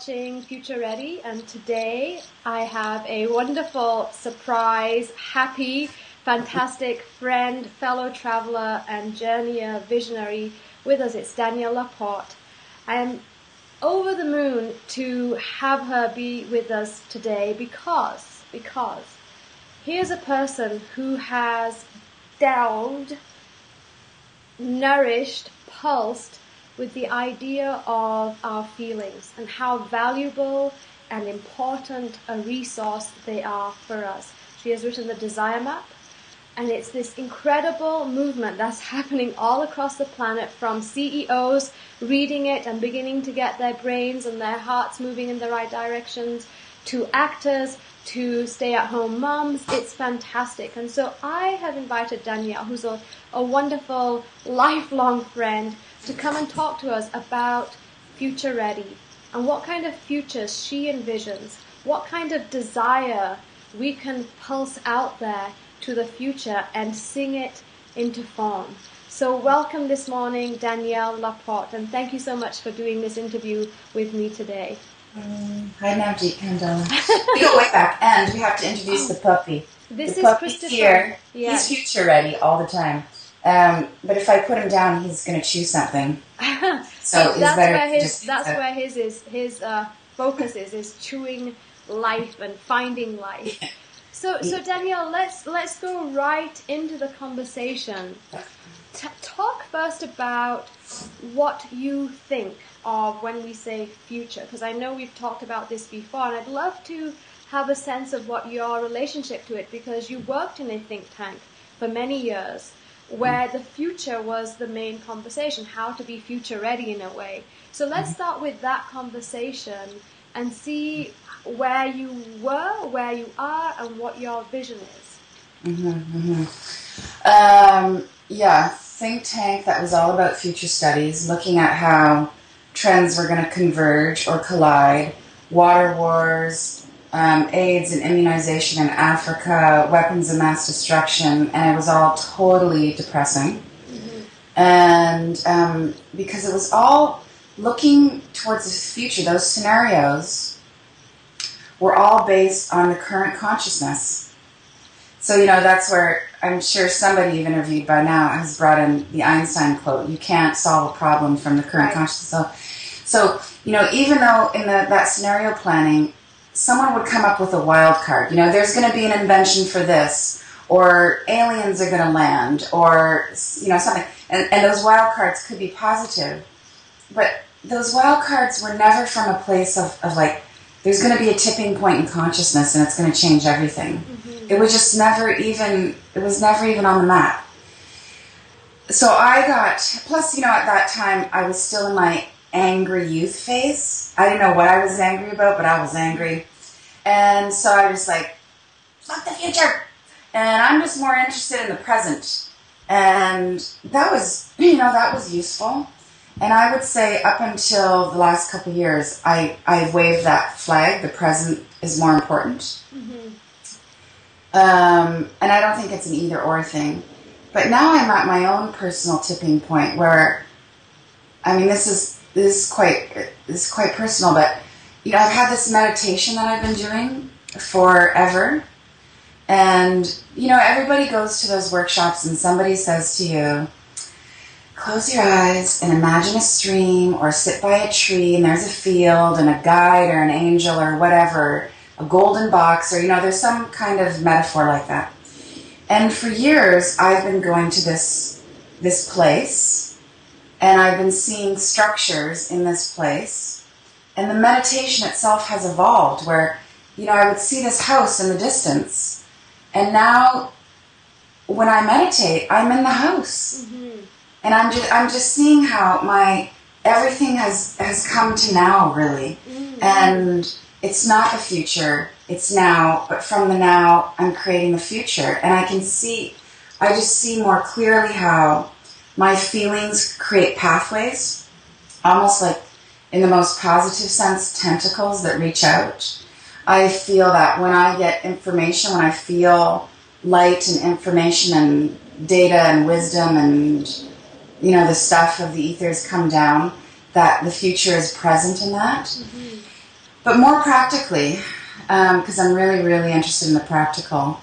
watching Future Ready, and today I have a wonderful, surprise, happy, fantastic friend, fellow traveler, and journeyer visionary with us. It's Danielle LaPorte. I am over the moon to have her be with us today because here's a person who has delved, nourished, pulsed with the idea of our feelings and how valuable and important a resource they are for us. She has written the Desire Map, and it's this incredible movement that's happening all across the planet, from CEOs reading it and beginning to get their brains and their hearts moving in the right directions, to actors, to stay-at-home moms. It's fantastic. And so I have invited Danielle, who's a wonderful, lifelong friend, to come and talk to us about Future Ready and what kind of futures she envisions, what kind of desire we can pulse out there to the future and sing it into form. So welcome this morning, Danielle LaPorte, and thank you so much for doing this interview with me today. Hi, Navjeet Kandala. We go way back, and we have to introduce the puppy. This the is puppy's Christopher. Here. Yes. He's future ready all the time. But if I put him down, he's going to chew something. So that's where his focus is chewing life and finding life. So Danielle, let's go right into the conversation. Talk first about what you think of when we say future, because I know we've talked about this before, and I'd love to have a sense of what your relationship to it, because you worked in a think tank for many years where the future was the main conversation, how to be future ready in a way. So let's start with that conversation and see where you were, where you are, and what your vision is. Think tank that was all about future studies, looking at how trends were going to converge or collide, water wars, AIDS and immunization in Africa, weapons of mass destruction, and it was all totally depressing. And because it was all looking towards the future, those scenarios were all based on the current consciousness. So, that's where I'm sure somebody you've interviewed by now has brought in the Einstein quote, you can't solve a problem from the current consciousness. So, even though in that scenario planning, someone would come up with a wild card. There's going to be an invention for this, or aliens are going to land, or, something. And those wild cards could be positive. But those wild cards were never from a place of like, there's going to be a tipping point in consciousness and it's going to change everything. It was just never even on the map. So plus, at that time, I was still in my angry youth phase. I didn't know what I was angry about, but I was angry. And so I was like, fuck the future. And I'm just more interested in the present. And that was, that was useful. And I would say up until the last couple of years, I waved that flag. The present is more important. And I don't think it's an either or thing. But now I'm at my own personal tipping point where, this is quite personal, but I've had this meditation that I've been doing forever. And everybody goes to those workshops and somebody says to you, close your eyes and imagine a stream, or sit by a tree and there's a field and a guide or an angel or whatever, a golden box, or there's some kind of metaphor like that. And for years I've been going to this place, and I've been seeing structures in this place, and the meditation itself has evolved where I would see this house in the distance, and now when I meditate I'm in the house. And I'm just seeing how everything has come to now, really. And it's not the future, it's now, but from the now I'm creating the future. And I just see more clearly how my feelings create pathways, almost like, in the most positive sense, tentacles that reach out. I feel that when I get information, when I feel light and information and data and wisdom and the stuff of the ethers come down, that the future is present in that. But more practically, because I'm really, really interested in the practical,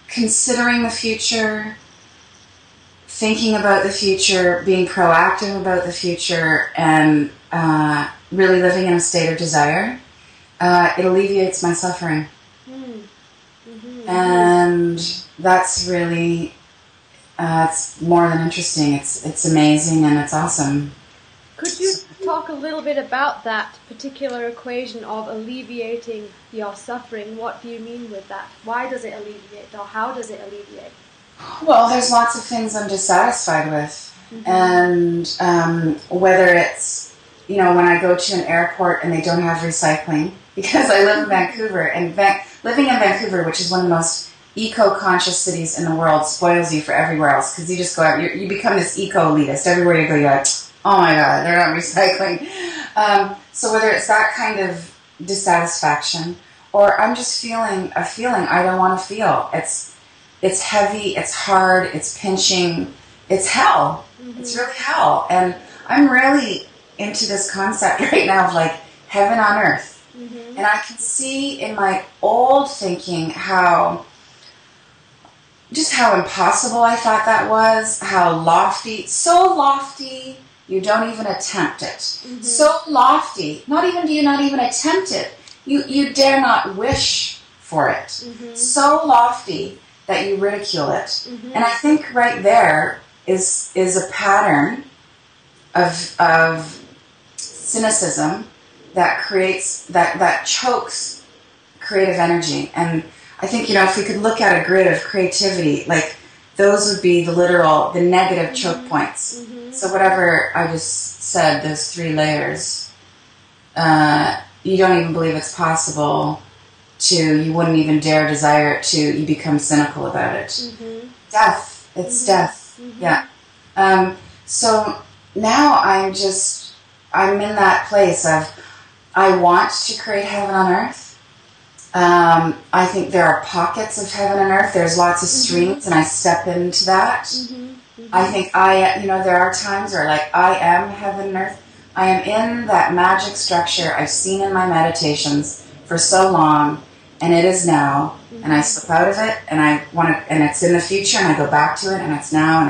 considering the future, thinking about the future, being proactive about the future, and really living in a state of desire, it alleviates my suffering. And that's really, it's more than interesting. It's amazing and it's awesome. Could you talk a little bit about that particular equation of alleviating your suffering? What do you mean with that? Why does it alleviate, or how does it alleviate? Well, there's lots of things I'm dissatisfied with. And whether it's, when I go to an airport and they don't have recycling, because I live in Vancouver, and living in Vancouver, which is one of the most eco-conscious cities in the world, spoils you for everywhere else, because you just go out, you become this eco-elitist. Everywhere you go, you're like, oh my God, they're not recycling. So whether it's that kind of dissatisfaction, or I'm just feeling a feeling I don't want to feel. It's heavy, it's hard, it's pinching, it's hell. It's really hell. And I'm really into this concept right now of like heaven on earth. And I can see in my old thinking how impossible I thought that was, how lofty, so lofty, you don't even attempt it. So lofty, not even attempt it. You dare not wish for it. So lofty that you ridicule it. And I think right there is a pattern of cynicism that creates, that chokes creative energy. And I think, if we could look at a grid of creativity, like those would be the negative choke points. So whatever I just said, those 3 layers, you don't even believe it's possible you wouldn't even dare desire it you become cynical about it. Death, it's death, yeah. So now I'm in that place of, I want to create heaven on earth. I think there are pockets of heaven and earth. There's lots of streams, and I step into that. I think there are times where I am heaven and earth. I am in that magic structure I've seen in my meditations for so long, and it is now. And I slip out of it, and and it's in the future, and I go back to it, and it's now,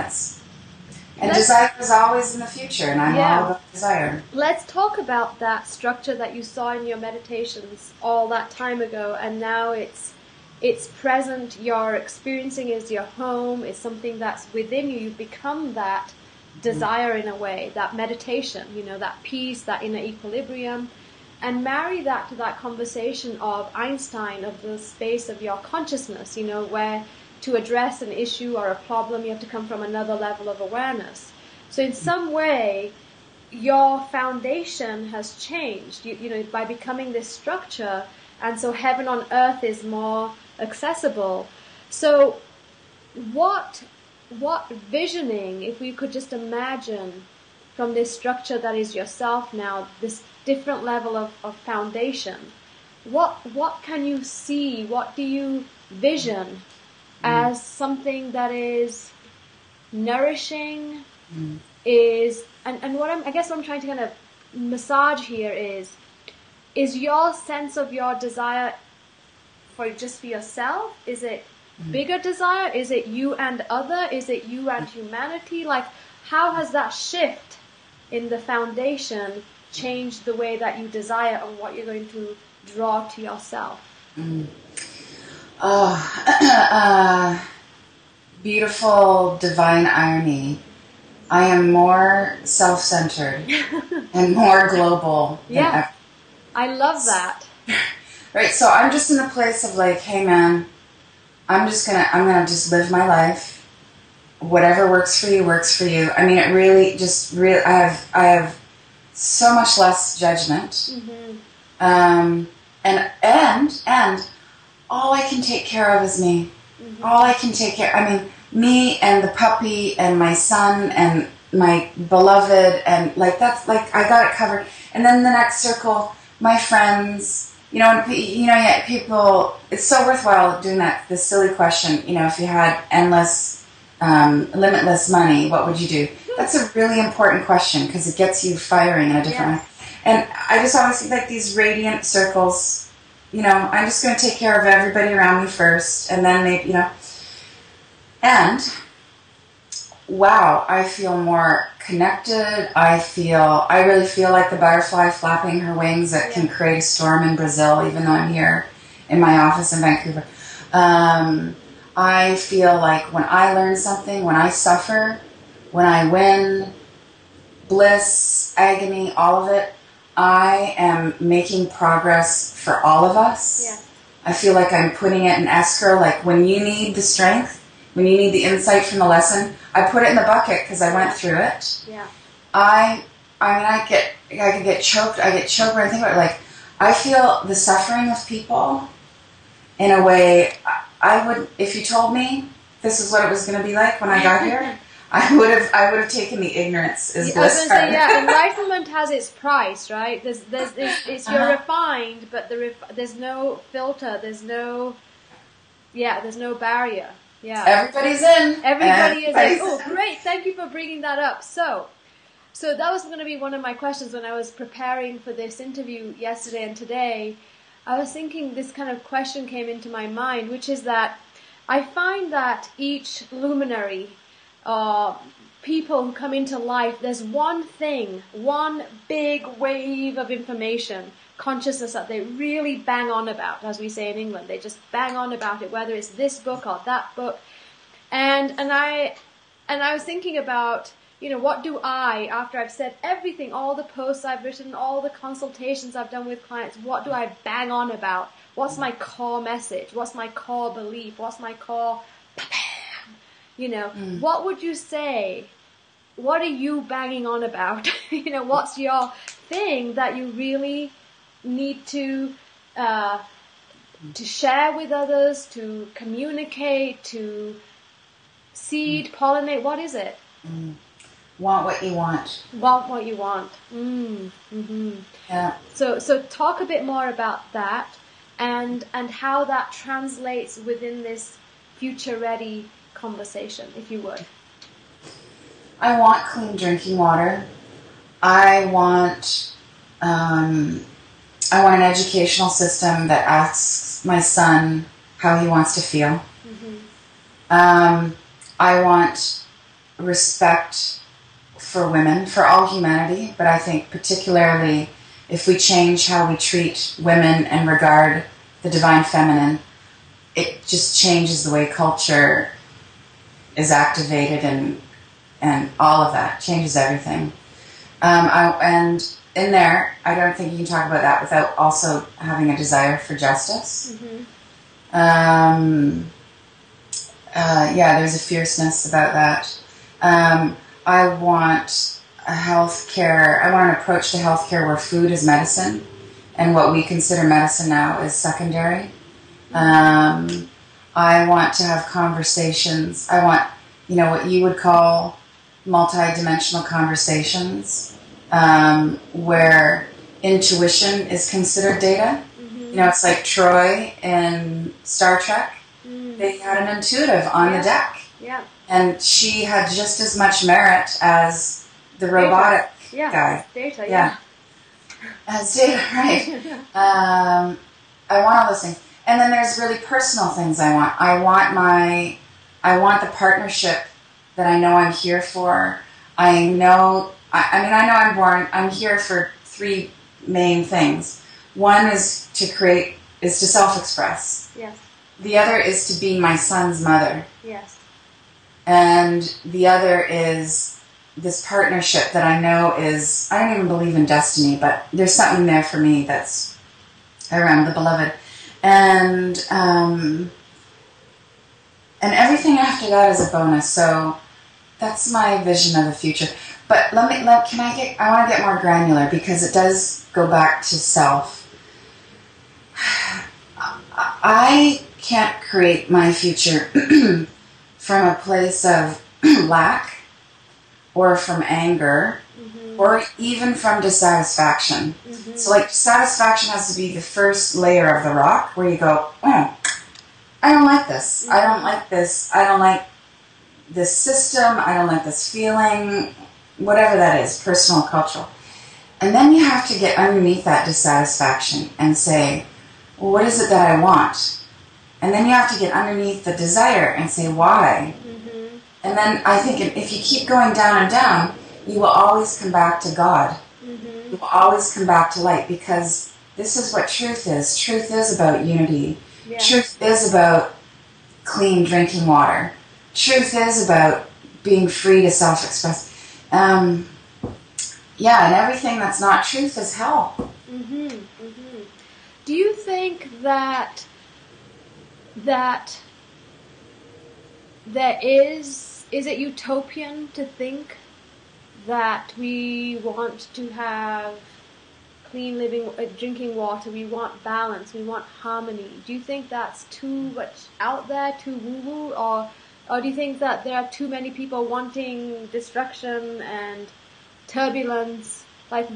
and desire is always in the future, and I'm all about desire. Let's talk about that structure that you saw in your meditations all that time ago, and now it's present, you're experiencing is your home, it's something that's within you. You've become that desire in a way, that meditation, that peace, that inner equilibrium, and marry that to that conversation of Einstein, of the space of your consciousness, where to address an issue or a problem, you have to come from another level of awareness. So in some way, your foundation has changed, by becoming this structure, and so heaven on earth is more accessible. So what visioning, if we could just imagine from this structure that is yourself now, this different level of foundation, what can you see, what do you vision as something that is nourishing, and what I guess what I'm trying to kind of massage here is your sense of your desire for yourself? Is it bigger desire? Is it you and other? Is it you and humanity? How has that shift in the foundation changed the way that you desire and what you're going to draw to yourself? Beautiful divine irony. I am more self-centered and more global than ever. I love that. Right, so I'm just in a place of hey man, I'm gonna just live my life. Whatever works for you, works for you. I mean, it really I have so much less judgment. And all I can take care of is me. All I can take care, me and the puppy and my son and my beloved, and that's I got it covered. And then the next circle, my friends, people, it's so worthwhile doing this silly question, if you had endless, limitless money, what would you do? That's a really important question because it gets you firing in a different way. And I just always see like these radiant circles, you know, I'm just going to take care of everybody around me first, and then maybe, you know, and wow, I feel more connected. I really feel like the butterfly flapping her wings that can create a storm in Brazil, even though I'm here in my office in Vancouver. I feel like when I learn something, when I suffer, when I win, bliss, agony, all of it, I am making progress for all of us. Yeah. I feel like I'm putting it in escrow, like when you need the strength, when you need the insight from the lesson, I put it in the bucket because I went through it. Yeah. I could get choked. I get choked when I think about it. Like, I feel the suffering of people in a way I would, if you told me this is what it was going to be like when I got here, I would have taken the ignorance as bliss. I was going to say, yeah, enlightenment has its price, right? You're refined, but there's no filter, there's no barrier. Yeah. Everybody's in. Everybody is in. Oh, great. Thank you for bringing that up. So that was going to be one of my questions when I was preparing for this interview yesterday and today. I was thinking this kind of question came into my mind, which is that I find that each luminary, people who come into life, there's one thing, one big wave of information, consciousness that they really bang on about, as we say in England. They just bang on about it, whether it's this book or that book. And I was thinking about, you know, what do I, after I've said everything, all the posts I've written, all the consultations I've done with clients, what do I bang on about? What's my core message? What's my core belief? What's my core, you know, what would you say? What are you banging on about? You know, what's your thing that you really need to share with others, to communicate, to seed, pollinate? What is it? Want what you want. Want what you want. Mm-hmm. Yeah. So talk a bit more about that and how that translates within this future ready conversation, if you would. I want clean drinking water. I want an educational system that asks my son how he wants to feel. Mm-hmm. I want respect for women, for all humanity, but I think particularly if we change how we treat women and regard the divine feminine, it just changes the way culture is activated and all of that changes everything. And in there, I don't think you can talk about that without also having a desire for justice. Mm-hmm. There's a fierceness about that. I want an approach to healthcare where food is medicine, and what we consider medicine now is secondary. I want to have conversations. I want, you know, what you would call multi-dimensional conversations, where intuition is considered data. Mm-hmm. You know, it's like Troy in Star Trek. Mm-hmm. They had an intuitive on the deck. Yeah. And she had just as much merit as the robotic guy. Data, yeah. As data, right. I want all those things. And then there's really personal things I want. I want the partnership that I know I'm here for. I'm here for three main things. One is to self-express. Yes. The other is to be my son's mother. Yes. And the other is this partnership that I know is, I don't even believe in destiny, but there's something there for me that's around the beloved. And everything after that is a bonus. So that's my vision of the future. But I want to get more granular because it does go back to self. I can't create my future from a place of lack or from anger, mm-hmm. or even from dissatisfaction. Mm-hmm. So like satisfaction has to be the first layer of the rock where you go, oh, I don't like this. Mm-hmm. I don't like this. I don't like this system. I don't like this feeling, whatever that is, personal, cultural. And then you have to get underneath that dissatisfaction and say, well, what is it that I want? And then you have to get underneath the desire and say, why? Mm-hmm. And then I think if you keep going down and down, you will always come back to God. Mm-hmm. You will always come back to light, because this is what truth is. Truth is about unity. Yeah. Truth is about clean drinking water. Truth is about being free to self-express. Yeah, and everything that's not truth is hell. Mm-hmm, mm-hmm. Do you think that there is it utopian to think that we want to have clean drinking water, we want balance, we want harmony? Do you think that's too much out there, too woo-woo, or do you think that there are too many people wanting destruction and turbulence? Like,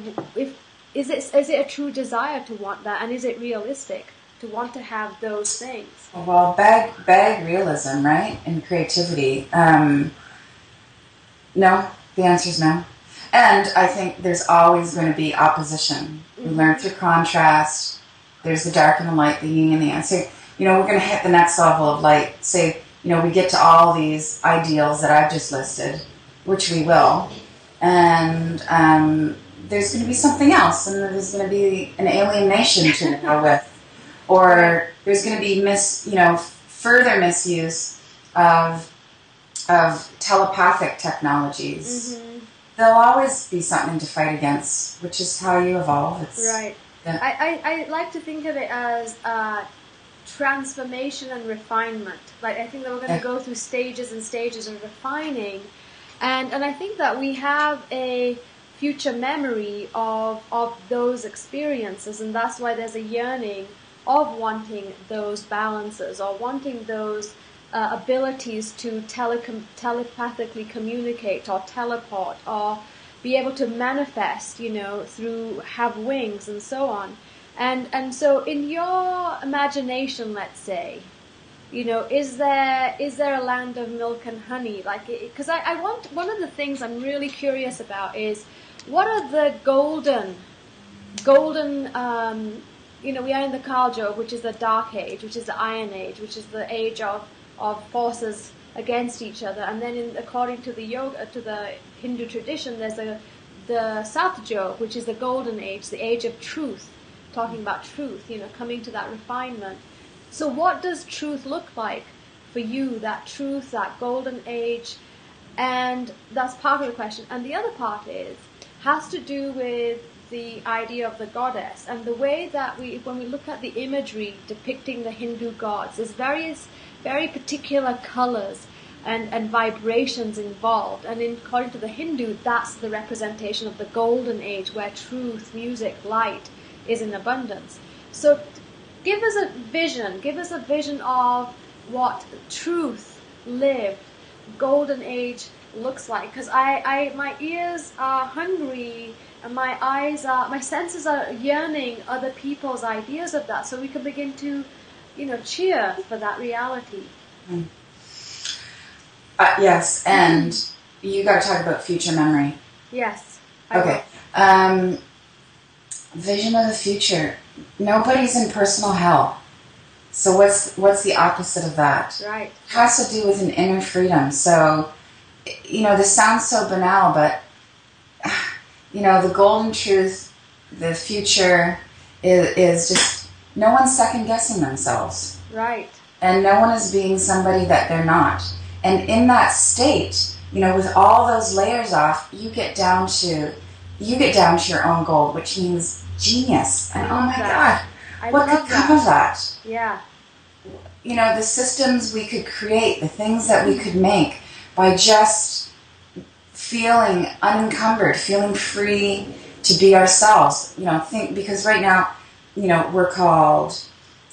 is it a true desire to want that, and is it realistic to want to have those things? Well, bag realism, right, and creativity. No, the answer is no. And I think there's always going to be opposition. Mm-hmm. We learn through contrast. There's the dark and the light, the yin and the yang. So, we're going to hit the next level of light. Say, we get to all these ideals that I've just listed, which we will. And there's going to be something else, and there's going to be an alien nation to go with. Or there's going to be further misuse of telepathic technologies. Mm-hmm. There'll always be something to fight against, which is how you evolve. Right. Yeah. I like to think of it as transformation and refinement. Like, I think that we're going to go through stages and stages of refining, and I think that we have a future memory of those experiences, and that's why there's a yearning of wanting those balances, or wanting those abilities to telepathically communicate, or teleport, or be able to manifest, through have wings and so on. And so in your imagination, let's say, is there a land of milk and honey? Like, because I want, one of the things I'm really curious about is, what are the golden, we are in the Kal Yuga, which is the dark age, which is the iron age, which is the age of forces against each other. And then according to the Hindu tradition, there's the South Yuga, which is the golden age, the age of truth, talking about truth, coming to that refinement. So what does truth look like for you, that truth, that golden age? And that's part of the question. And the other part has to do with the idea of the goddess, and the way that when we look at the imagery depicting the Hindu gods, there's various very particular colors and vibrations involved. And according to the Hindu, that's the representation of the golden age, where truth, music, light is in abundance. So give us a vision of what truth lived golden age looks like, because my ears are hungry, and my senses are yearning other people's ideas of that, so we can begin to, cheer for that reality. Mm. Yes, and you got to talk about future memory. Yes. Okay. Vision of the future. Nobody's in personal hell. So what's the opposite of that? Right. It has to do with an inner freedom. So, this sounds so banal, but the golden truth, the future is just, no one's second guessing themselves. Right. And no one is being somebody that they're not. And in that state, with all those layers off, you get down to your own gold, which means genius. And oh my God, what could come of that? Yeah. The systems we could create, the things that we could make by just feeling unencumbered, feeling free to be ourselves. Because right now, we're called,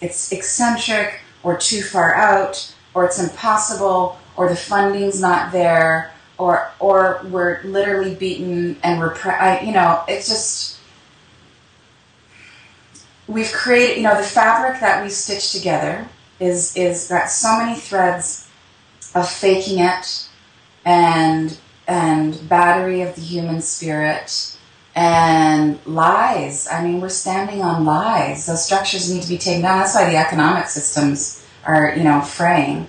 it's eccentric, or too far out, or it's impossible, or the funding's not there, or we're literally beaten and repressed. It's just, we've created, the fabric that we stitch together is got so many threads of faking it and battery of the human spirit and lies. I mean, we're standing on lies. Those structures need to be taken down. That's why the economic systems are, fraying.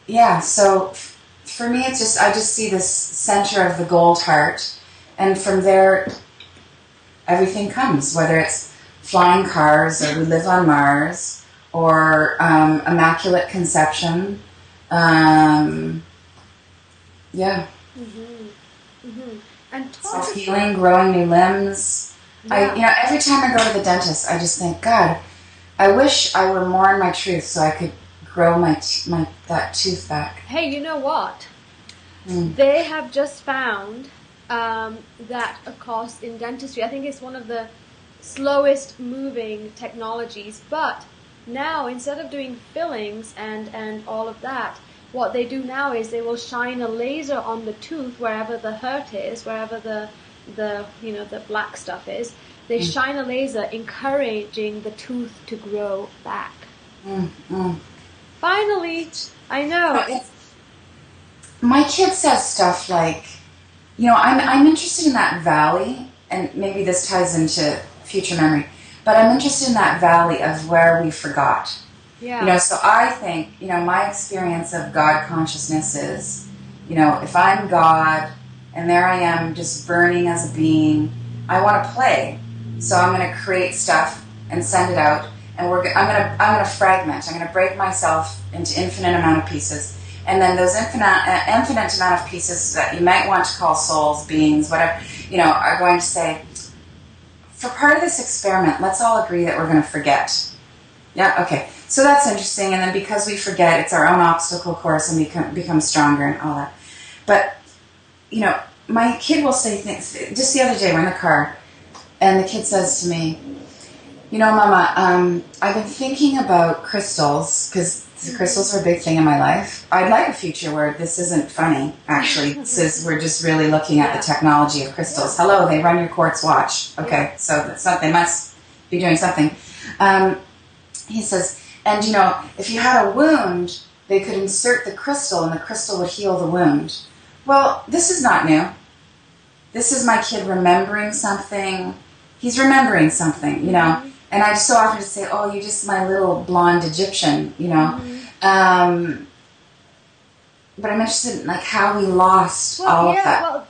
Yeah, so for me, it's just, I just see this center of the gold heart, and from there, everything comes, whether it's flying cars, or we live on Mars, or immaculate conception. Yeah. And Self-healing, growing new limbs. Yeah. Every time I go to the dentist, I just think, God, I wish I were more in my truth so I could grow that tooth back. Hey, you know what? They have just found that, of course, in dentistry, I think it's one of the slowest moving technologies, but now instead of doing fillings and all of that, what they do now is they will shine a laser on the tooth wherever the hurt is, wherever the black stuff is. They shine a laser encouraging the tooth to grow back. Finally, I know. My kid says stuff like, I'm interested in that valley, and maybe this ties into future memory, but I'm interested in that valley of where we forgot. Yeah. So I think, my experience of God consciousness is, if I'm God and there I am just burning as a being, I want to play. So I'm going to create stuff and send it out, and I'm going to fragment. I'm going to break myself into infinite amount of pieces. And then those infinite amount of pieces that you might want to call souls, beings, whatever, are going to say, for part of this experiment, let's all agree that we're going to forget. Yeah, okay. So that's interesting. And then because we forget, it's our own obstacle course, and we become stronger and all that. But, my kid will say things. Just the other day, we're in the car, and the kid says to me, Mama, I've been thinking about crystals, because crystals are a big thing in my life. I'd like a future where this isn't funny, actually. We're just really looking at the technology of crystals. Hello, they run your quartz watch. Okay, so they must be doing something. He says, and if you had a wound, they could insert the crystal and the crystal would heal the wound. Well, this is not new. This is my kid remembering something. He's remembering something, And I so often just say, oh, you're just my little blonde Egyptian, But I'm interested in how we lost all of that. Well,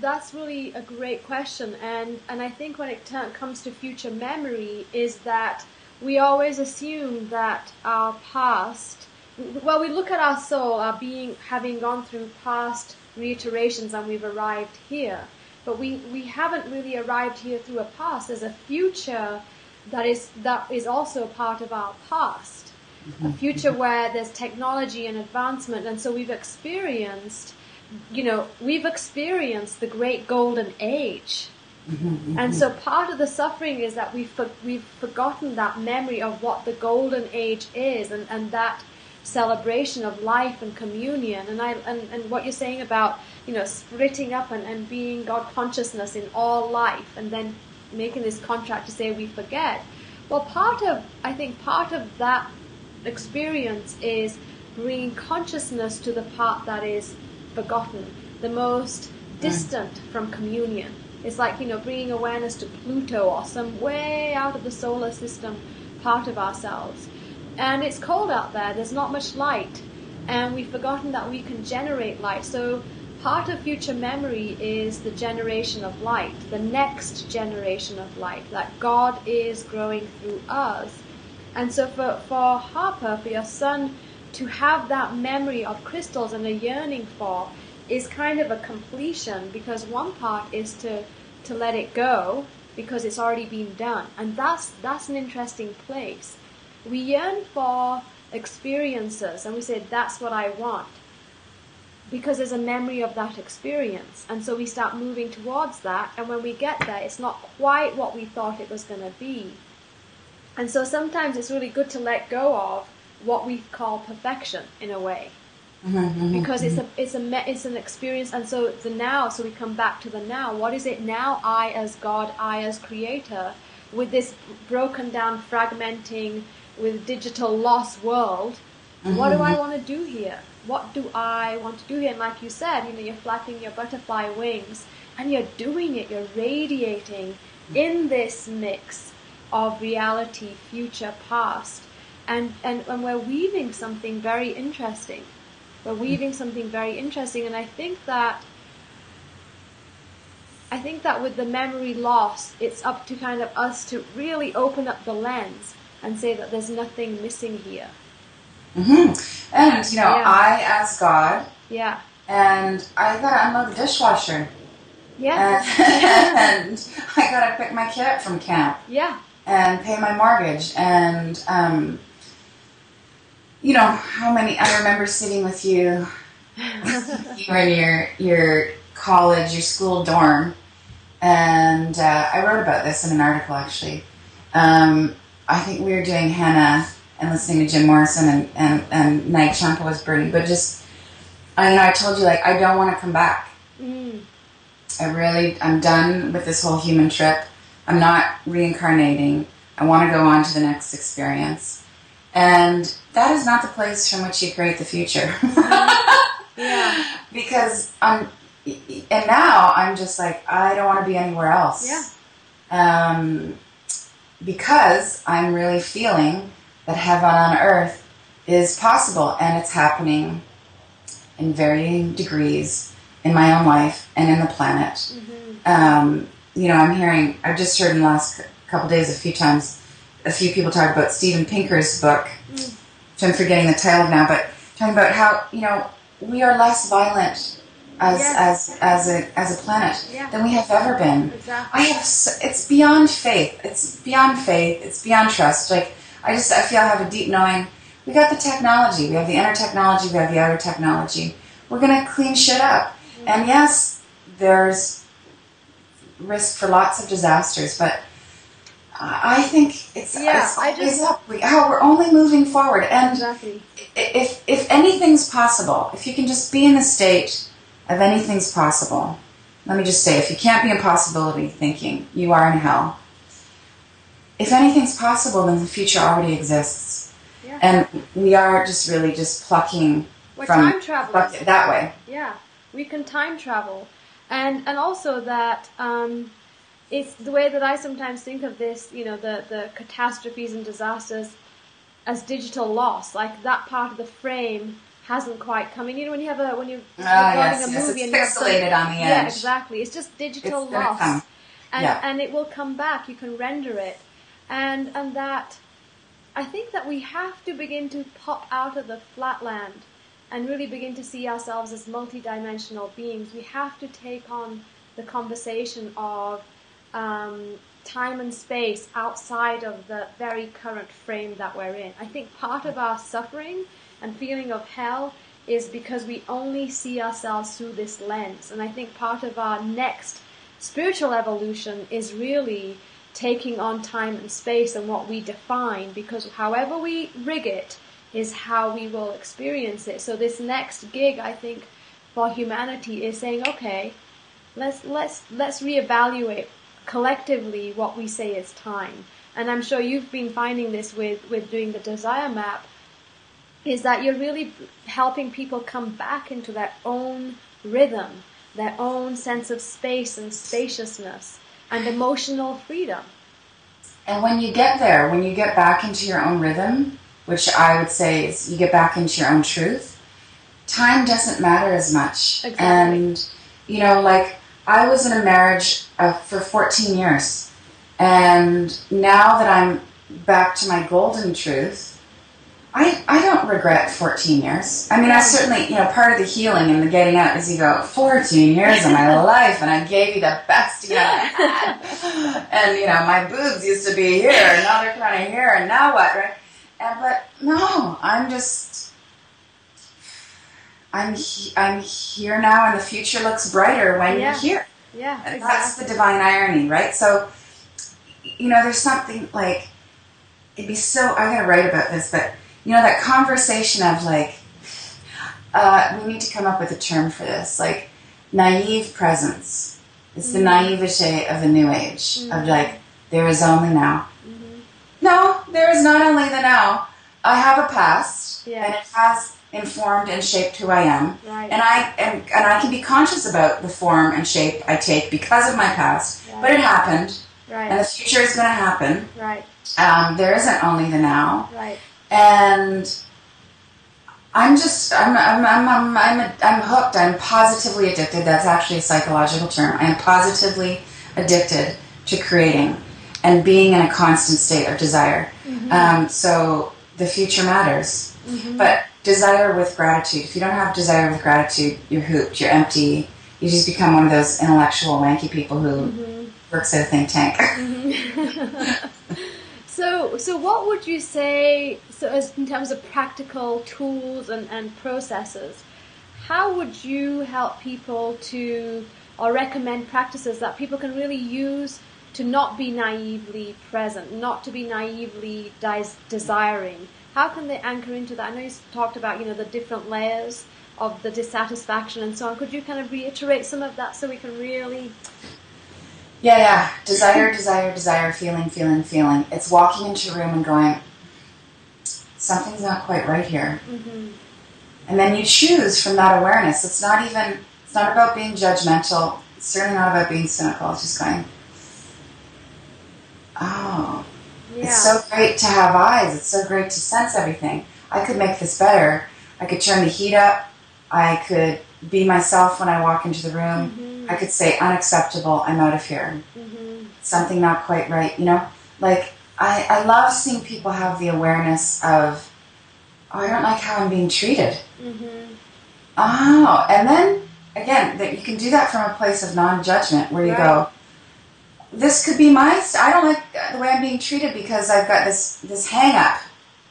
that's really a great question, and I think when it comes to future memory is that we always assume that our past, we look at our soul, our being, having gone through past reiterations, and we've arrived here, but we haven't really arrived here through a past. There's a future that is also part of our past. A future where there's technology and advancement, and so we've experienced the great golden age. And so part of the suffering is that we've forgotten that memory of what the golden age is, and that celebration of life and communion. And what you're saying about splitting up and being God consciousness in all life, and then making this contract to say we forget. Well, I think part of that experience is bringing consciousness to the part that is forgotten, the most distant from communion. It's like, bringing awareness to Pluto or some way out of the solar system part of ourselves. And it's cold out there, there's not much light, and we've forgotten that we can generate light. So part of future memory is the generation of light, the next generation of light, that God is growing through us. And so for Harper, for your son, to have that memory of crystals and a yearning for is kind of a completion, because one part is to let it go because it's already been done. And that's an interesting place. We yearn for experiences, and we say, that's what I want, because there's a memory of that experience. And so we start moving towards that, and when we get there, it's not quite what we thought it was going to be. And so sometimes it's really good to let go of what we call perfection in a way, because it's an experience. And so the now, so we come back to the now. What is it now? I as God, I as creator, with this broken down, fragmenting, with digital lost world, What do I want to do here? What do I want to do here? And like you said, you're flapping your butterfly wings and you're doing it. You're radiating in this mix of reality, future, past. And we're weaving something very interesting. We're weaving something very interesting. And I think that with the memory loss, it's up to kind of us to really open up the lens and say that there's nothing missing here. And, I asked God. Yeah. And I got to unload the dishwasher. Yeah. And I got to pick my kid up from camp. Yeah. And pay my mortgage. And, how many, I remember sitting with you, you were in your college, your school dorm. And I wrote about this in an article, actually. I think we were doing henna and listening to Jim Morrison and Nag Champa was burning. But just, I told you, I don't want to come back. I'm done with this whole human trip. I'm not reincarnating. I want to go on to the next experience. And that is not the place from which you create the future. Yeah. Because and now I'm just I don't want to be anywhere else. Yeah. Because I'm really feeling that heaven on earth is possible, and it's happening in varying degrees in my own life and in the planet. I've just heard in the last couple of days a few people talk about Steven Pinker's book, which I'm forgetting the title now, but talking about how, we are less violent as a planet than we have ever been. Exactly. It's beyond faith. It's beyond faith. It's beyond trust. I feel I have a deep knowing. We got the technology. We have the inner technology. We have the outer technology. We're going to clean shit up. And yes, there's risk for lots of disasters, but I think it's always up. We're only moving forward. And if anything's possible, if you can just be in the state of anything's possible, let me just say, if you can't be in possibility thinking, you are in hell. If anything's possible, then the future already exists. Yeah. And we are just really just plucking time travelers. That way. Yeah, we can time travel. And also that it's the way that I sometimes think of this, the catastrophes and disasters as digital loss. That part of the frame hasn't quite come in. When you're recording a movie and it's pixelated on the edge. Yeah, exactly. It's just digital loss. And it will come back. You can render it. And that I think that we have to begin to pop out of the flatland and really begin to see ourselves as multidimensional beings. We have to take on the conversation of time and space outside of the very current frame that we're in. I think part of our suffering and feeling of hell is because we only see ourselves through this lens. And I think part of our next spiritual evolution is really taking on time and space and what we define, because however we rig it is how we will experience it. So this next gig, I think, for humanity is saying, okay, let's reevaluate collectively what we say is time. And I'm sure you've been finding this with doing the desire map, is that you're really helping people come back into their own rhythm, their own sense of space and spaciousness and emotional freedom. And when you get there, when you get back into your own rhythm, which I would say is you get back into your own truth, time doesn't matter as much. Exactly. And, I was in a marriage for 14 years. And now that I'm back to my golden truth, I don't regret 14 years. I mean, I certainly, part of the healing and the getting out is you go, 14 years of my life, and I gave you the best, and, my boobs used to be here, and now they're kind of here, and now what, right? But no, I'm here now, and the future looks brighter when you're here. Yeah, exactly. That's the divine irony, right? So, there's something it'd be so, I'm going to write about this, but that conversation of we need to come up with a term for this, naive presence. It's the naivete of the new age, of there is only now. No, there is not only the now. I have a past, Yeah. and it has informed and shaped who I am. Right. And I can be conscious about the form and shape I take because of my past. Right. But it happened. Right. And the future is going to happen. Right. There isn't only the now. Right. And I'm hooked. I'm positively addicted. That's actually a psychological term. I am positively addicted to creating and being in a constant state of desire. Mm-hmm. So the future matters. Mm-hmm. But desire with gratitude. If you don't have desire with gratitude, you're hooped, you're empty. You just become one of those intellectual, wanky people who works at a think tank. So what would you say, so as in terms of practical tools and processes, how would you help people to, or recommend practices that people can really use to not be naively present, not to be naively desiring? How can they anchor into that? I know you talked about, the different layers of the dissatisfaction and so on. Could you kind of reiterate some of that so we can really... Yeah. Desire, feeling. It's walking into a room and going, something's not quite right here. Mm-hmm. And then you choose from that awareness. It's not about being judgmental. It's certainly not about being cynical. It's just going, oh, yeah. It's so great to have eyes. It's so great to sense everything. I could make this better. I could turn the heat up. I could be myself when I walk into the room. Mm-hmm. I could say, unacceptable, I'm out of here. Mm-hmm. Something not quite right, Like, I love seeing people have the awareness of, I don't like how I'm being treated. Mm-hmm. Oh, and then, again, that you can do that from a place of non-judgment, where you go, this could be I don't like the way I'm being treated because I've got this hang-up.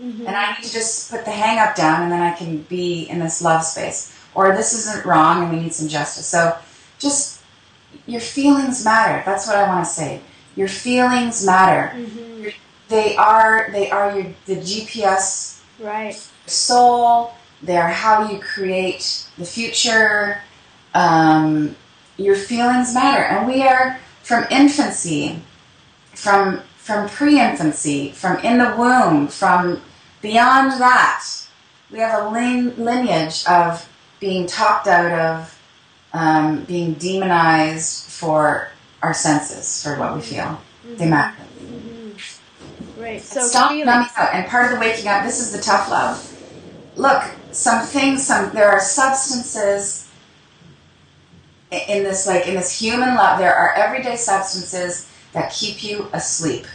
Mm-hmm. And I need to just put the hang-up down, and then I can be in this love space. Or this isn't wrong, and we need some justice. So, just, your feelings matter. That's what I want to say. Your feelings matter. Mm-hmm. They are the GPS, right? Soul. They are how you create the future. Your feelings matter, and we are from infancy, from pre-infancy, from in the womb, from beyond that. We have a lineage of being talked out of. Being demonized for our senses, for what we feel. Mm-hmm. They matter. Mm-hmm. Right. So stop numbing out. And part of the waking up, this is the tough love. Look, there are substances in this human love. There are everyday substances that keep you asleep.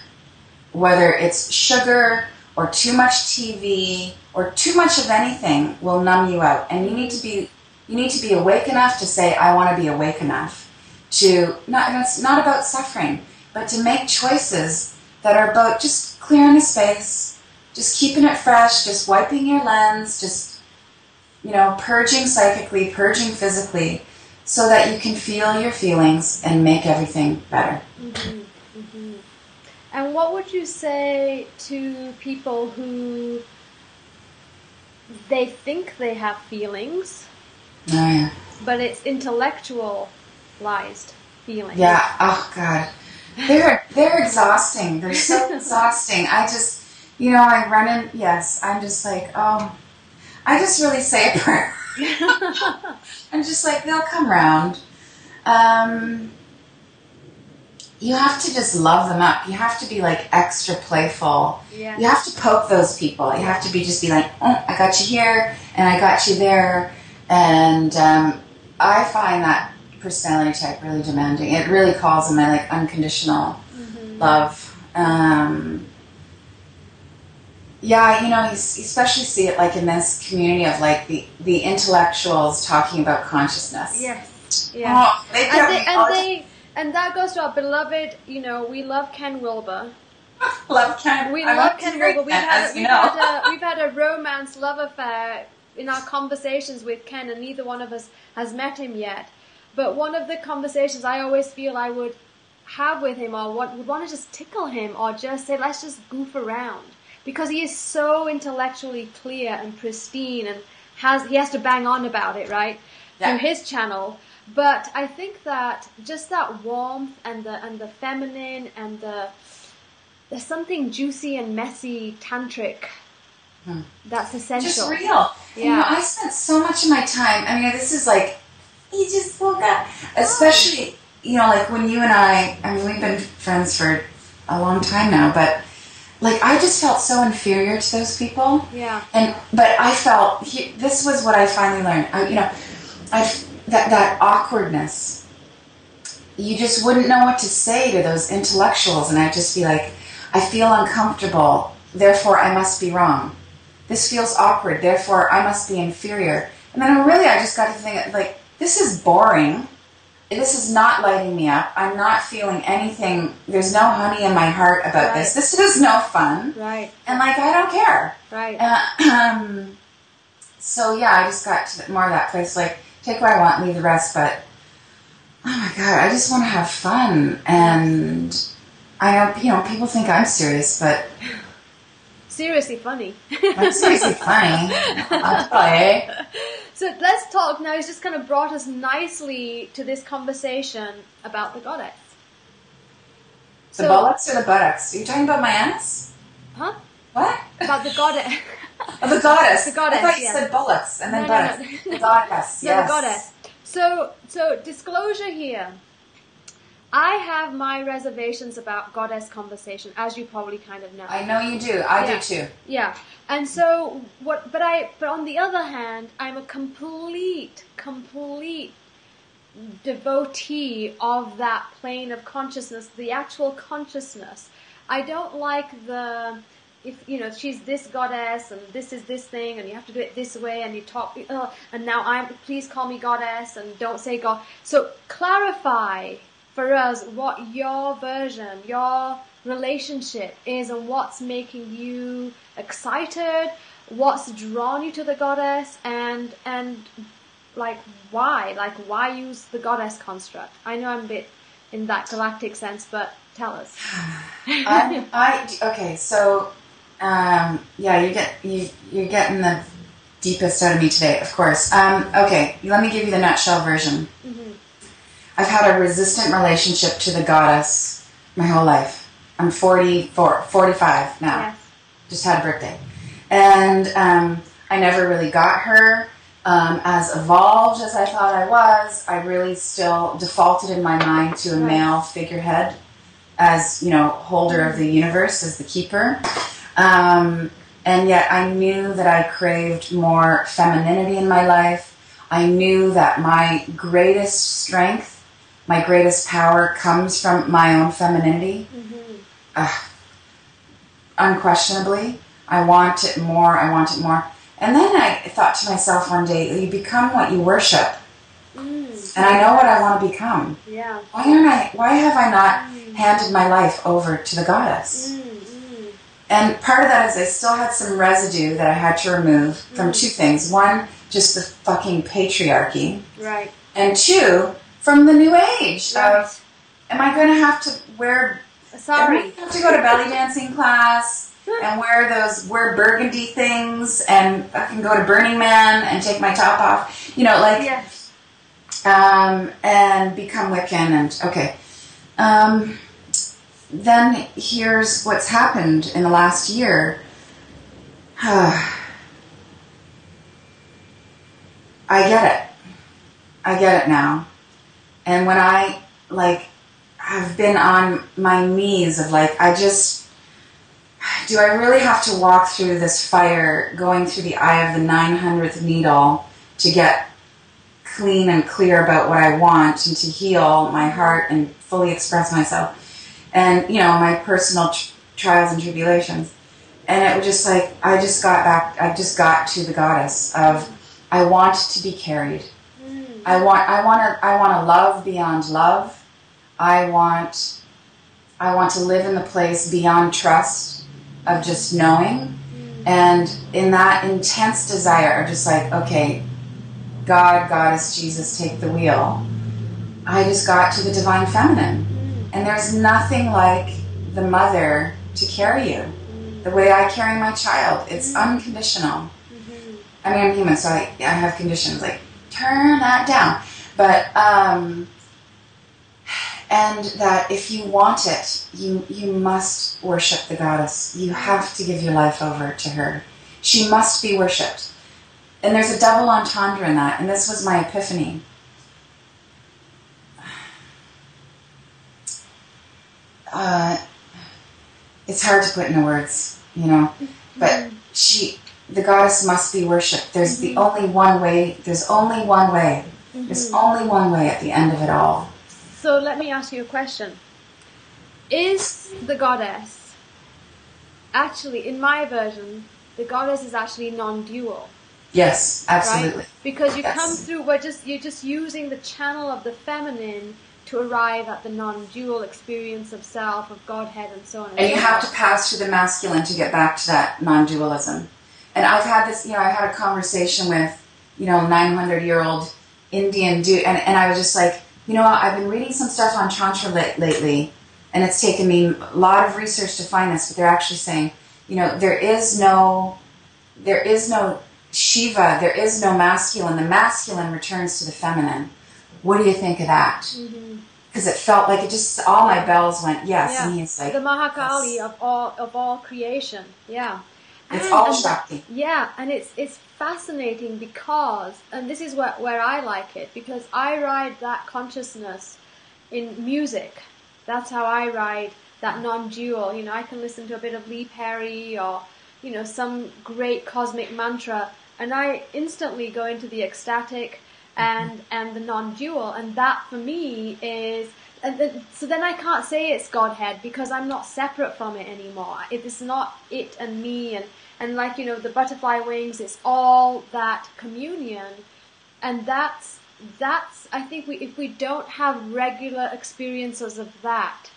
Whether it's sugar or too much TV or too much of anything will numb you out. And you need to be awake enough to say, I want to be awake enough to, it's not about suffering, but to make choices that are about just clearing the space, just keeping it fresh, just wiping your lens, just, purging psychically, purging physically, so that you can feel your feelings and make everything better. Mm-hmm. Mm-hmm. And what would you say to people who they think they have feelings, but it's intellectualized feelings? Yeah. Oh God, they're exhausting. They're so exhausting. I just, I run in. Yes, I'm just like, oh, I just really say a prayer. I'm just like, they'll come round. You have to just love them up. You have to be like extra playful. Yeah. You have to poke those people. You have to be like, oh, I got you here and I got you there. And I find that personality type really demanding. It really calls in my unconditional love. You especially see it in this community of the intellectuals talking about consciousness. Yes. Yeah. Oh, they get me. And that goes to our beloved, we love Ken Wilber. Love Ken. We love Ken Wilber. We've had a romance love affair in our conversations with Ken, and neither one of us has met him yet. But one of the conversations I always feel I would have with him, or would want to just tickle him, or just say, let's just goof around. Because he is so intellectually clear and pristine, and he has to bang on about it, right? Yeah. Through his channel. But I think that just that warmth and the feminine and there's something juicy and messy, tantric That's essential. Just real. Yeah. And, I spent so much of my time, this is like, he just woke up. Especially, like when you and I we've been friends for a long time now, but like I just felt so inferior to those people. Yeah. But I felt, this was what I finally learned. That awkwardness. You just wouldn't know what to say to those intellectuals, and I'd just be like, I feel uncomfortable, therefore I must be wrong. This feels awkward, therefore I must be inferior. And then I just got to think, like, this is boring. This is not lighting me up. I'm not feeling anything. There's no honey in my heart about this. This is no fun. Right. And, like, I don't care. Right. So, yeah, I just got to more of that place, like, take what I want, leave the rest, but, oh my God, I just want to have fun. And I know, people think I'm serious, but... Seriously funny. I'm seriously funny. I'll play. So let's talk now. It's just kind of brought us nicely to this conversation about the goddess. The bullocks or the buttocks? Are you talking about my anus? Huh? What? About the goddess. Oh, the goddess. The goddess. I thought you said bullocks and then buttocks. No. The goddess. No, Yes. the goddess. So disclosure here. I have my reservations about goddess conversation, as you probably kind of know. I know you do. I do too. Yeah. And so but on the other hand, I'm a complete devotee of that plane of consciousness, the actual consciousness. I don't like if she's this goddess and this is this thing and you have to do it this way and you talk and now please call me goddess and don't say God. So clarify for us what your version, your relationship is, and what's making you excited, what's drawn you to the goddess, and like why use the goddess construct? I know I'm a bit in that galactic sense, but tell us. Okay, so you're getting the deepest out of me today, of course. Okay, let me give you the nutshell version. Mm-hmm. I've had a resistant relationship to the goddess my whole life. I'm 45 now. Yes. Just had a birthday. And I never really got her as evolved as I thought I was. I really still defaulted in my mind to a male figurehead as, holder of the universe, as the keeper. And yet I knew that I craved more femininity in my life. I knew that my greatest strength, my greatest power comes from my own femininity. Mm-hmm. Unquestionably. I want it more. And then I thought to myself one day, you become what you worship. And I know what I want to become. Yeah. Why have I not handed my life over to the goddess? And part of that is I still had some residue that I had to remove from two things. One, just the fucking patriarchy. Right. And two, from the new age of, am I going to have to wear... Sorry. Am I have to go to belly dancing class and wear burgundy things and fucking go to Burning Man and take my top off? Yes. And become Wiccan and, okay. Then here's what's happened in the last year. I get it now. And when I, have been on my knees of, do I really have to walk through this fire, going through the eye of the 900th needle to get clean and clear about what I want and to heal my heart and fully express myself? And, my personal trials and tribulations. And it was just I just got to the goddess of, I want to be carried. I want to love beyond love. I want to live in the place beyond trust of just knowing. And in that intense desire, just okay, God, Goddess, Jesus, take the wheel. I just got to the divine feminine. And there's nothing like the mother to carry you. The way I carry my child, it's unconditional. I'm human, so I have conditions, turn that down. But, and that if you want it, you must worship the goddess. You have to give your life over to her. She must be worshipped. And there's a double entendre in that, and this was my epiphany. It's hard to put into words, you know, but the goddess must be worshipped. There's the only one way. There's only one way. There's only one way at the end of it all. So let me ask you a question. Is the goddess actually, in my version, the goddess is actually non-dual? Yes, absolutely. Right? Because you come through, you're just using the channel of the feminine to arrive at the non-dual experience of self, of Godhead, and so on. And you have to pass through the masculine to get back to that non-dualism. And I've had this, I had a conversation with, 900-year-old Indian dude, and I was just like, I've been reading some stuff on Tantra lately, and it's taken me a lot of research to find this, but they're actually saying, there is no Shiva, there is no masculine. The masculine returns to the feminine. What do you think of that? Because it felt like all my bells went, yes. Yeah. And he's like, the Mahakali yes. of all creation. Yeah. It's all Shakti. Yeah, and it's fascinating because, and this is where I like it, because I ride that consciousness in music. That's how I ride that non-dual. I can listen to a bit of Lee Perry or, some great cosmic mantra, and I instantly go into the ecstatic and the non-dual, and that for me is, so then I can't say it's Godhead because I'm not separate from it anymore. It's not it and me, and like, the butterfly wings, it's all that communion, and that's I think if we don't have regular experiences of that,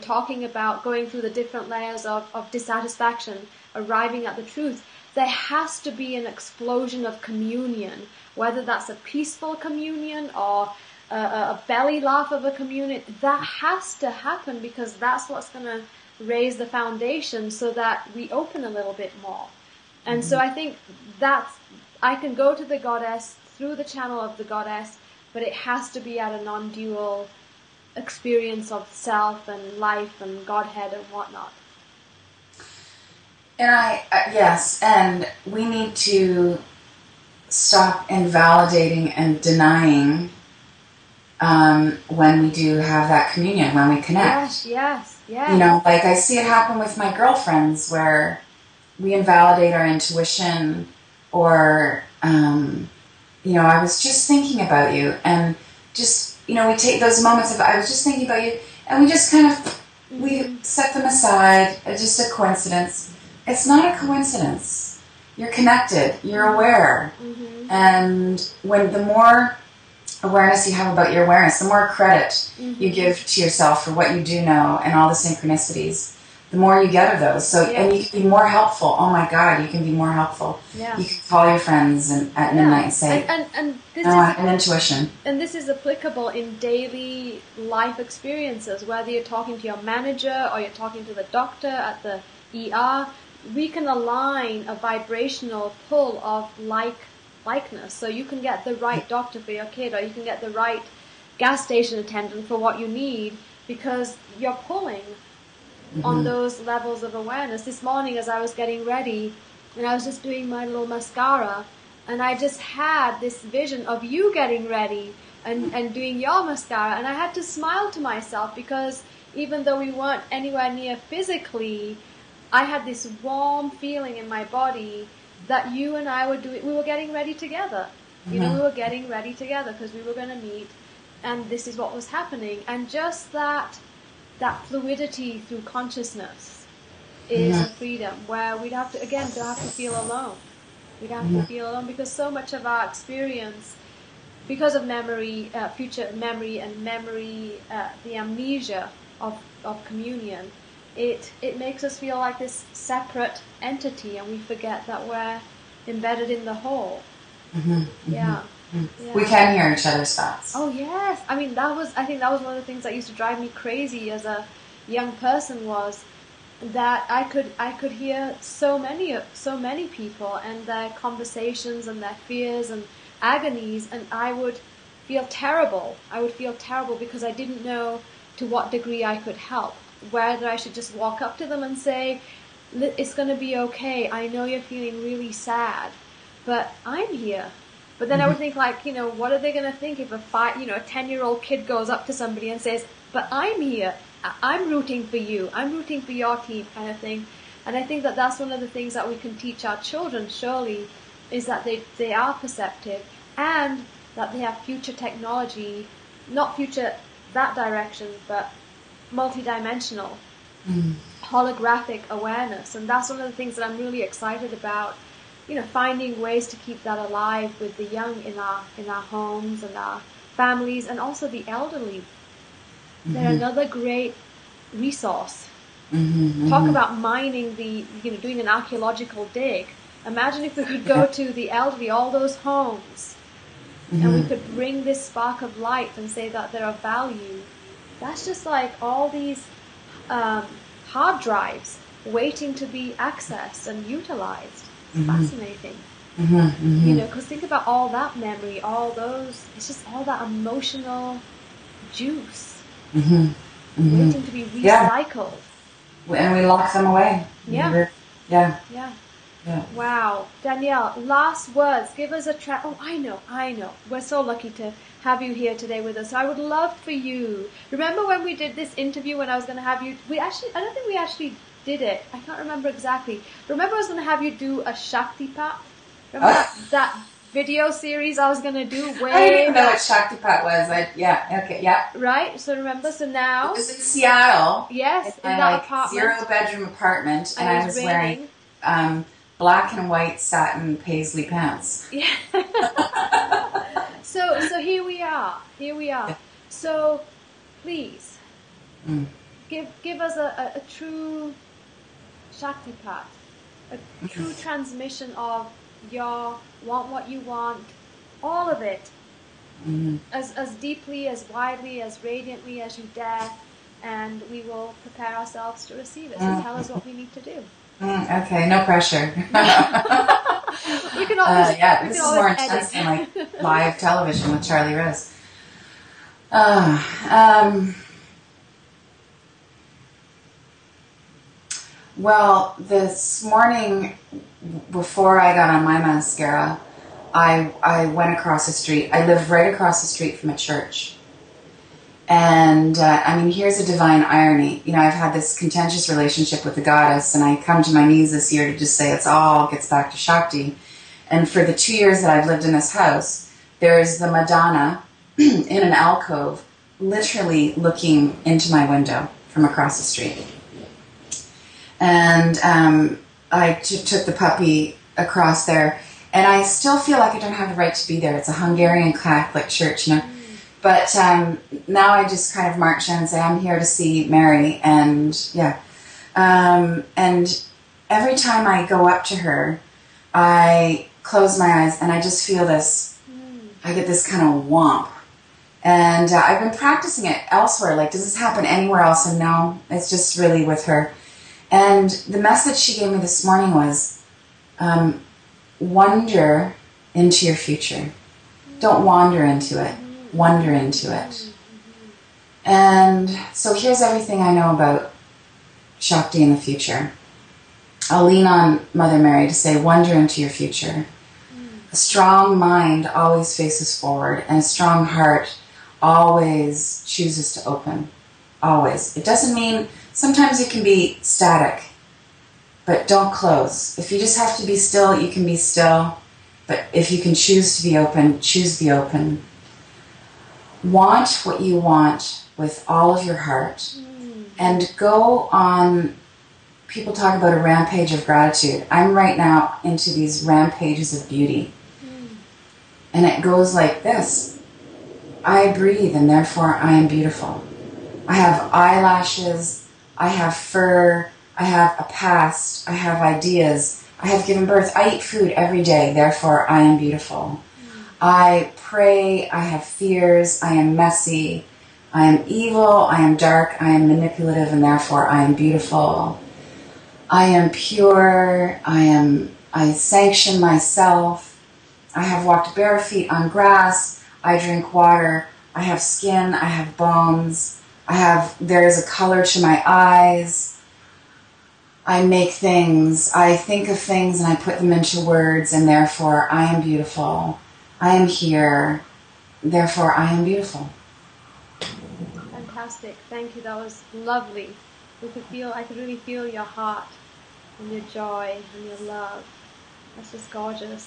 talking about going through the different layers of dissatisfaction, arriving at the truth, there has to be an explosion of communion, whether that's a peaceful communion or a belly laugh of a communion. That has to happen because that's what's going to raise the foundation so that we open a little bit more. And so I think I can go to the goddess through the channel of the goddess, but it has to be at a non-dual experience of self and life and Godhead and whatnot. And yes, and we need to stop invalidating and denying when we do have that communion, when we connect. Yes. Like I see it happen with my girlfriends where we invalidate our intuition or, I was just thinking about you, and just, we take those moments of, I was just thinking about you, and we just kind of, we set them aside. It's just a coincidence. It's not a coincidence. You're connected. You're aware. And when the more awareness you have about your awareness, the more credit you give to yourself for what you do know and all the synchronicities, the more you get of those. So, and you can be more helpful. Oh my God, you can be more helpful. Yeah. You can call your friends at midnight and say, and this I want an intuition. And this is applicable in daily life experiences, whether you're talking to your manager or you're talking to the doctor at the ER. We can align a vibrational pull of likeness. So you can get the right doctor for your kid, or you can get the right gas station attendant for what you need, because you're pulling on those levels of awareness. This morning as I was getting ready and I was just doing my little mascara, and I just had this vision of you getting ready and doing your mascara, and I had to smile to myself because even though we weren't anywhere near physically, I had this warm feeling in my body that you and I we were getting ready together. We were getting ready together because we were going to meet, and this is what was happening. And just that fluidity through consciousness is a freedom where we'd have to, again, don't have to feel alone. We'd have to feel alone because so much of our experience, because of memory, future memory and the amnesia of communion, it makes us feel like this separate entity, and we forget that we're embedded in the whole. Yeah. We can hear each other's thoughts. Oh yes, I think that was one of the things that used to drive me crazy as a young person, was that I could hear so many people and their conversations and their fears and agonies, and I would feel terrible. Because I didn't know to what degree I could help. Whether I should just walk up to them and say, It's going to be okay. I know you're feeling really sad, but I'm here. But then I would think like, what are they going to think if a 10-year-old kid goes up to somebody and says, but I'm here. I'm rooting for you. I'm rooting for your team kind of thing. And I think that that's one of the things that we can teach our children, surely, is that they are perceptive and that they have future technology, not future that direction, but multidimensional, holographic awareness. And that's one of the things that I'm really excited about, finding ways to keep that alive with the young in our homes and our families, and also the elderly. They're another great resource. Talk about mining doing an archaeological dig. Imagine if we could go to the elderly, all those homes, and we could bring this spark of light and say that they're of value. That's just like all these hard drives waiting to be accessed and utilized. It's fascinating. Because think about all that memory, all those, it's just all that emotional juice waiting to be recycled. And we lock them away. Yeah. Yeah. Wow. Danielle, last words. Give us a Oh, I know. We're so lucky to have you here today with us. So I would love for you. Remember when we did this interview when I was going to have you... I don't think we actually did it. I can't remember exactly. Remember I was going to have you do a Shaktipat? Remember that video series I was going to do? I didn't even know what Shaktipat was. Right? So remember, so now... It was in Seattle. Yes, in my, that apartment. 0-bedroom apartment. And I was raining. wearing black and white satin paisley pants. Yeah. So here we are. Yeah. So please, give us a true Shaktipat, a true transmission of your want what you want, all of it, as deeply, as widely, as radiantly as you dare, and we will prepare ourselves to receive it. So tell us what we need to do. Okay, no pressure. We can always this is more intense than like live television with Charlie Rose. Well, this morning, before I got on my mascara, I went across the street. I live right across the street from a church. And, here's a divine irony. I've had this contentious relationship with the goddess, and I come to my knees this year to just say it's all gets back to Shakti. And for the 2 years that I've lived in this house, there's the Madonna in an alcove, literally looking into my window from across the street. And I took the puppy across there, and I still feel like I don't have the right to be there. It's a Hungarian Catholic church, But now I just kind of march in and say, I'm here to see Mary. And and every time I go up to her, I close my eyes and I just feel this, I get this kind of whomp. And I've been practicing it elsewhere. Like, does this happen anywhere else? And no, it's just really with her. And the message she gave me this morning was, wander into your future. Don't wander into it. Wonder into it. And so here's everything I know about Shakti in the future. I'll lean on Mother Mary to say, wander into your future. A strong mind always faces forward, and a strong heart always chooses to open. Always. It doesn't mean, sometimes you can be static, but don't close. If you just have to be still, you can be still. But if you can choose to be open, choose to be open. Want what you want with all of your heart, and go on. People talk about a rampage of gratitude. I'm right now into these rampages of beauty. And it goes like this. I breathe, and therefore I am beautiful. I have eyelashes, I have fur, I have a past, I have ideas, I have given birth. I eat food every day, therefore I am beautiful. I pray, I have fears, I am messy, I am evil, I am dark, I am manipulative, and therefore I am beautiful. I am pure, I sanction myself, I have walked bare feet on grass, I drink water, I have skin, I have bones, there is a color to my eyes. I make things, I think of things and I put them into words, and therefore I am beautiful. I am here, therefore I am beautiful. Fantastic. Thank you. That was lovely. I could really feel your heart and your joy and your love. That's just gorgeous.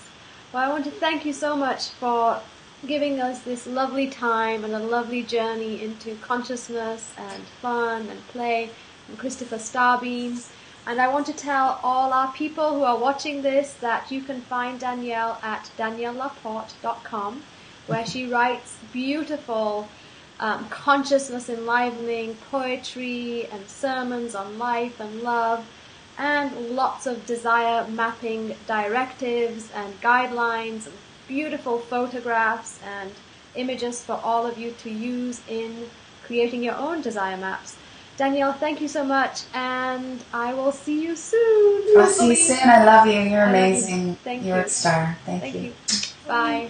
Well, I want to thank you so much for giving us this lovely time and a lovely journey into consciousness and fun and play and Christopher Starbeam. And I want to tell all our people who are watching this that you can find Danielle at daniellelaporte.com, where she writes beautiful consciousness enlivening poetry and sermons on life and love, and lots of desire mapping directives and guidelines and beautiful photographs and images for all of you to use in creating your own desire maps. Danielle, thank you so much, and I will see you soon. I'll see you soon. I love you. You're amazing. Thank you. You're a star. Thank you. Bye.